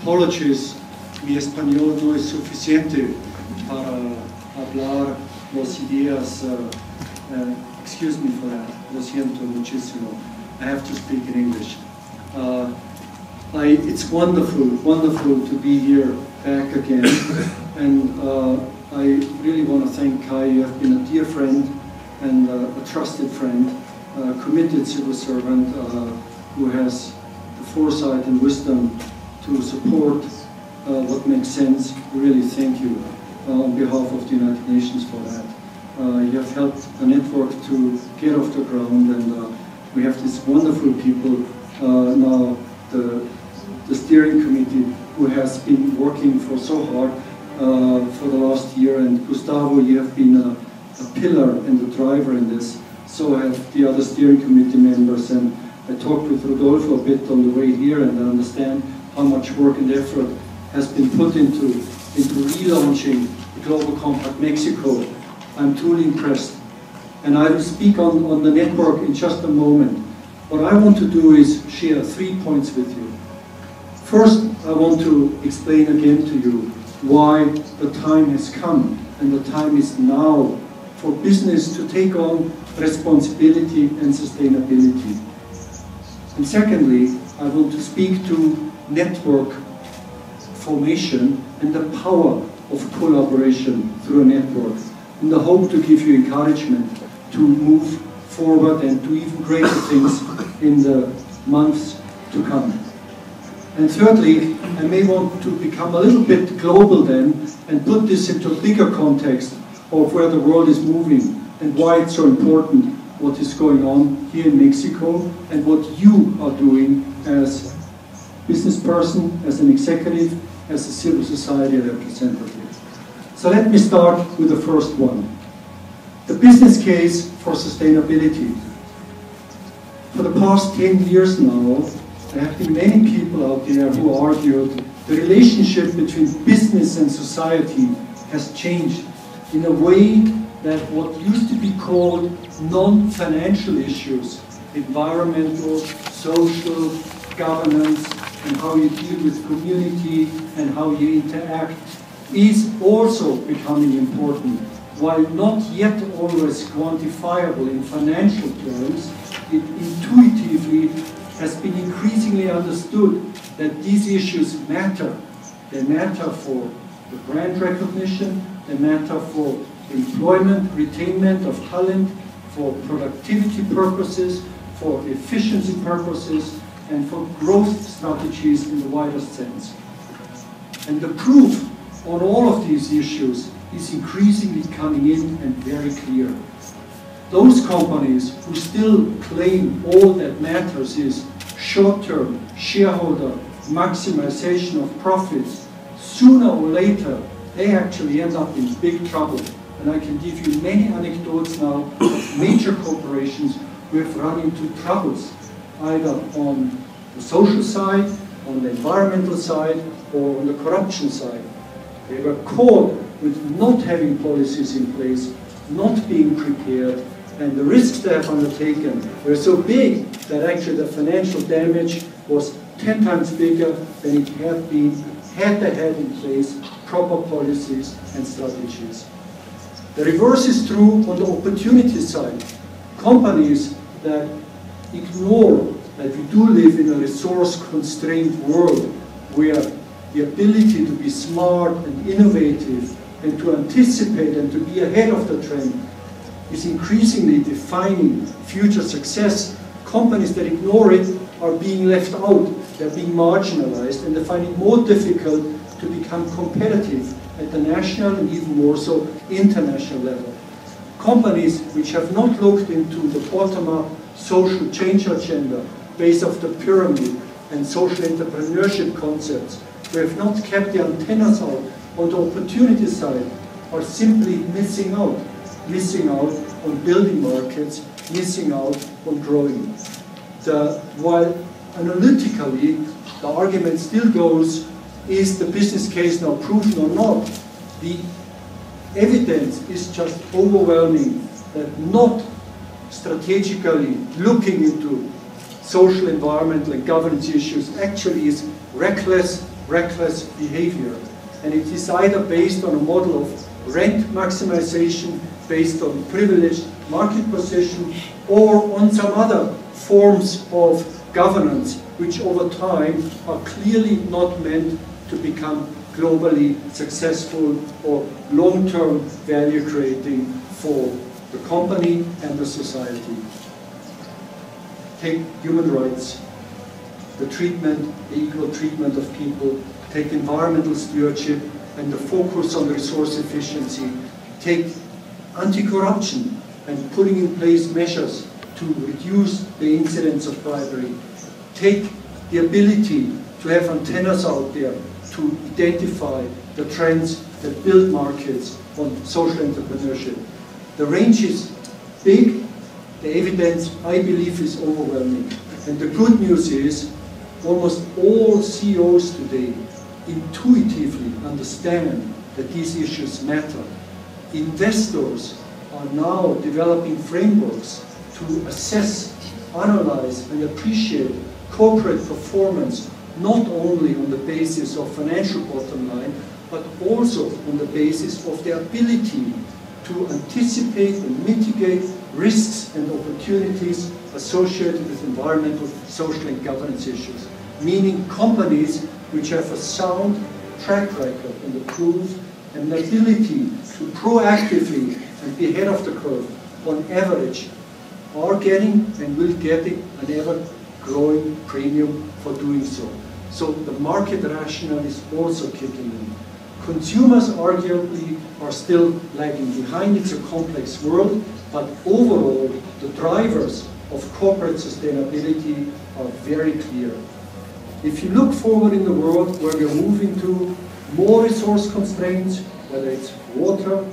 Apologies, mi español no es suficiente para hablar las ideas. Excuse me for that. Lo siento muchísimo. I have to speak in English. It's wonderful to be here back again. And I really want to thank Kai. You have been a dear friend and a trusted friend, a committed civil servant who has the foresight and wisdom to support what makes sense. Really thank you on behalf of the United Nations for that. You have helped the network to get off the ground, and we have these wonderful people now, the steering committee, who has been working for so hard for the last year, and Gustavo, you have been a pillar and a driver in this. So have the other steering committee members, and I talked with Rodolfo a bit on the way here, and I understand how much work and effort has been put into relaunching the Global Compact Mexico. I'm truly impressed. And I will speak on the network in just a moment. What I want to do is share 3 points with you. First, I want to explain again to you why the time has come, and the time is now for business to take on responsibility and sustainability. And secondly, I want to speak to network formation and the power of collaboration through a network, in the hope to give you encouragement to move forward and do even greater things in the months to come. And thirdly, I may want to become a little bit global then and put this into a bigger context of where the world is moving and why it's so important what is going on here in Mexico and what you are doing as a business person, as an executive, as a civil society representative. So let me start with the first one. The business case for sustainability. For the past 10 years now, there have been many people out there who argued the relationship between business and society has changed in a way that what used to be called non-financial issues, environmental, social, governance, and how you deal with community and how you interact, is also becoming important. While not yet always quantifiable in financial terms, it intuitively has been increasingly understood that these issues matter. They matter for the brand recognition, they matter for employment, retainment of talent, for productivity purposes, for efficiency purposes, and for growth strategies in the widest sense. And the proof on all of these issues is increasingly coming in and very clear. Those companies who still claim all that matters is short-term shareholder maximization of profits, sooner or later they actually end up in big trouble. And I can give you many anecdotes now of major corporations who have run into troubles, either on the social side, on the environmental side, or on the corruption side. They were caught with not having policies in place, not being prepared, and the risks they have undertaken were so big that actually the financial damage was 10 times bigger than it had been had they had in place proper policies and strategies. The reverse is true on the opportunity side. Companies that ignore that we do live in a resource-constrained world where the ability to be smart and innovative and to anticipate and to be ahead of the trend is increasingly defining future success. Companies that ignore it are being left out, they're being marginalized, and they find it more difficult to become competitive at the national and even more so international level. Companies which have not looked into the bottom-up social change agenda based off the pyramid and social entrepreneurship concepts, who have not kept the antennas out on the opportunity side, are simply missing out on building markets, missing out on growing. While analytically the argument still goes, is the business case now proven or not? The evidence is just overwhelming that not strategically looking into social, environmental, and governance issues actually is reckless reckless behavior. And it is either based on a model of rent maximization, based on privileged market position, or on some other forms of governance, which over time are clearly not meant to become globally successful or long-term value creating for the company and the society. Take human rights, the treatment, the equal treatment of people, take environmental stewardship and the focus on resource efficiency, take anti-corruption and putting in place measures to reduce the incidence of bribery, take the ability to have antennas out there to identify the trends that build markets on social entrepreneurship. The range is big, the evidence, I believe, is overwhelming. And the good news is, almost all CEOs today intuitively understand that these issues matter. Investors are now developing frameworks to assess, analyze, and appreciate corporate performance, not only on the basis of financial bottom line, but also on the basis of their ability to anticipate and mitigate risks and opportunities associated with environmental, social, and governance issues. Meaning companies which have a sound track record and a proof and an ability to proactively and be ahead of the curve, on average, are getting and will get an ever-growing premium for doing so. So the market rationale is also kicking in. Consumers arguably are still lagging behind. It's a complex world, but overall, the drivers of corporate sustainability are very clear. If you look forward in the world where we're moving to more resource constraints, whether it's water,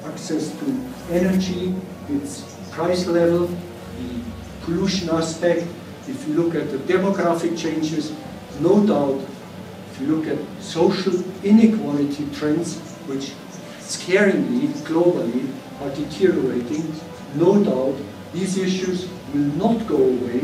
access to energy, its price level, the pollution aspect, if you look at the demographic changes, no doubt, if you look at social inequality trends, which scarily, globally, are deteriorating, no doubt, these issues will not go away,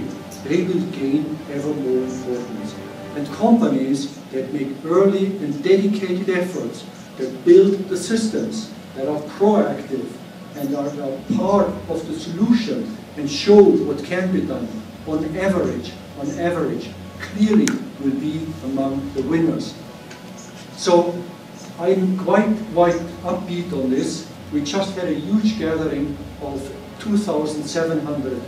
they will gain ever more importance. And companies that make early and dedicated efforts, that build the systems, that are proactive and are part of the solution and show what can be done, on average, clearly will be among the winners. So I'm quite upbeat on this. We just had a huge gathering of 2,700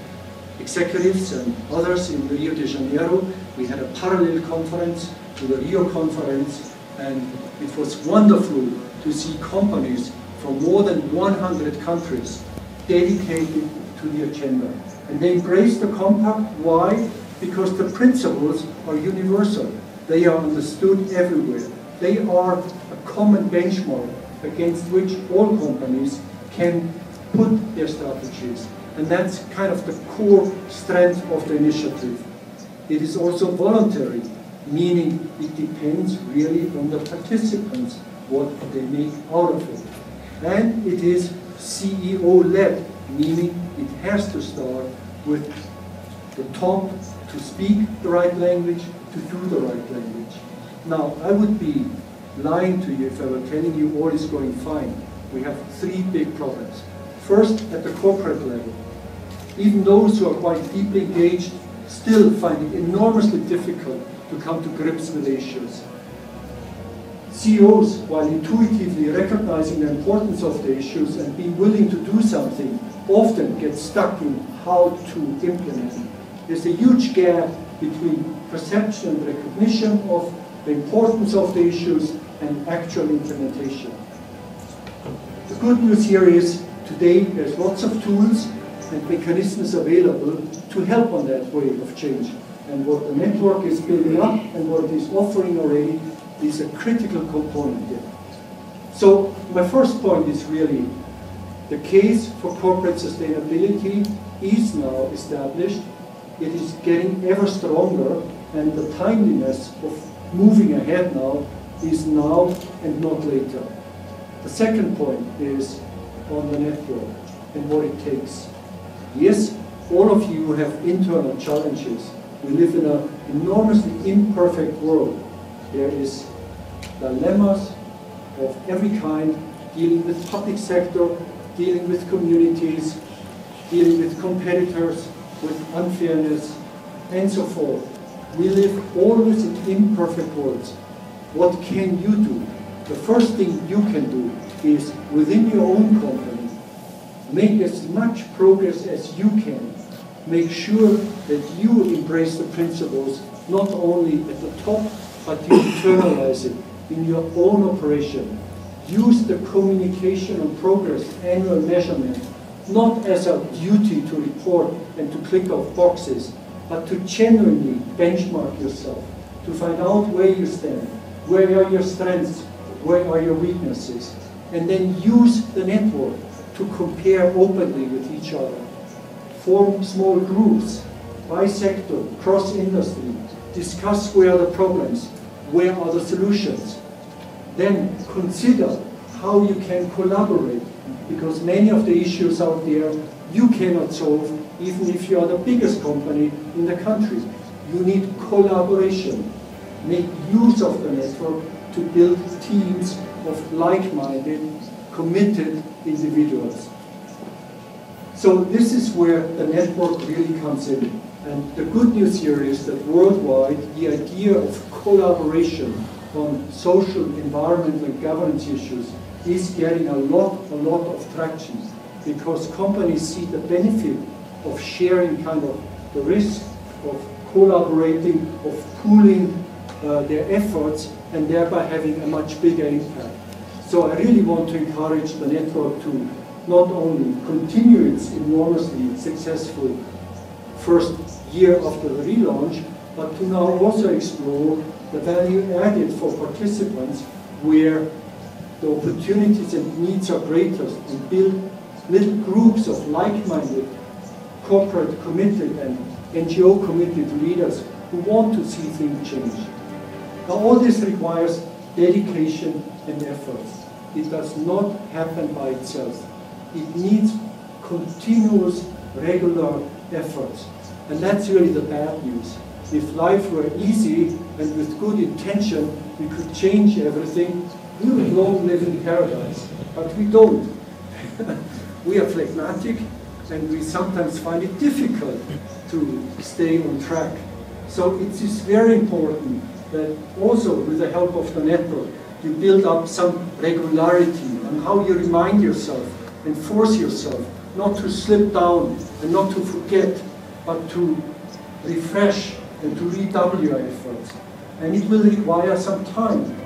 executives and others in Rio de Janeiro. We had a parallel conference to the Rio conference, and it was wonderful to see companies from more than 100 countries dedicated to the agenda. And they embraced the compact. Why? Because the principles are universal. They are understood everywhere. They are a common benchmark against which all companies can put their strategies. And that's kind of the core strength of the initiative. It is also voluntary, meaning it depends really on the participants, what they make out of it. And it is CEO-led, meaning it has to start with the top to speak the right language, to do the right language. Now, I would be lying to you if I were telling you all is going fine. We have three big problems. First, at the corporate level. Even those who are quite deeply engaged still find it enormously difficult to come to grips with issues. CEOs, while intuitively recognizing the importance of the issues and being willing to do something, often get stuck in how to implement it. There's a huge gap between perception and recognition of the importance of the issues and actual implementation. The good news here is today there's lots of tools and mechanisms available to help on that way of change. And what the network is building up and what it is offering already is a critical component here. So my first point is really the case for corporate sustainability is now established. It is getting ever stronger, and the timeliness of moving ahead now is now and not later. The second point is on the network and what it takes. Yes, all of you have internal challenges. We live in an enormously imperfect world. There is dilemmas of every kind, dealing with public sector, dealing with communities, dealing with competitors, with unfairness, and so forth. We live always in imperfect worlds. What can you do? The first thing you can do is, within your own company, make as much progress as you can. Make sure that you embrace the principles, not only at the top, but you internalize it in your own operation. Use the communication on progress annual measurement, not as a duty to report and to click off boxes, but to genuinely benchmark yourself, to find out where you stand, where are your strengths, where are your weaknesses, and then use the network to compare openly with each other. Form small groups, by sector, cross-industry, discuss where are the problems, where are the solutions. Then consider how you can collaborate, because many of the issues out there you cannot solve, even if you are the biggest company in the country. You need collaboration. Make use of the network to build teams of like-minded, committed individuals. So this is where the network really comes in. And the good news here is that worldwide, the idea of collaboration on social, environmental, and governance issues is getting a lot of traction, because companies see the benefit of sharing kind of the risk, of collaborating, of pooling their efforts, and thereby having a much bigger impact. So I really want to encourage the network to not only continue its enormously successful first year after the relaunch, but to now also explore the value added for participants where the opportunities and needs are greatest, and build little groups of like-minded, corporate committed and NGO committed leaders who want to see things change. Now all this requires dedication and efforts. It does not happen by itself. It needs continuous, regular efforts. And that's really the bad news. If life were easy and with good intention, we could change everything, we would long live in paradise. But we don't. We are phlegmatic, and we sometimes find it difficult to stay on track. So it is very important that also with the help of the network, you build up some regularity on how you remind yourself and force yourself not to slip down and not to forget, but to refresh and to redouble your efforts. And it will require some time.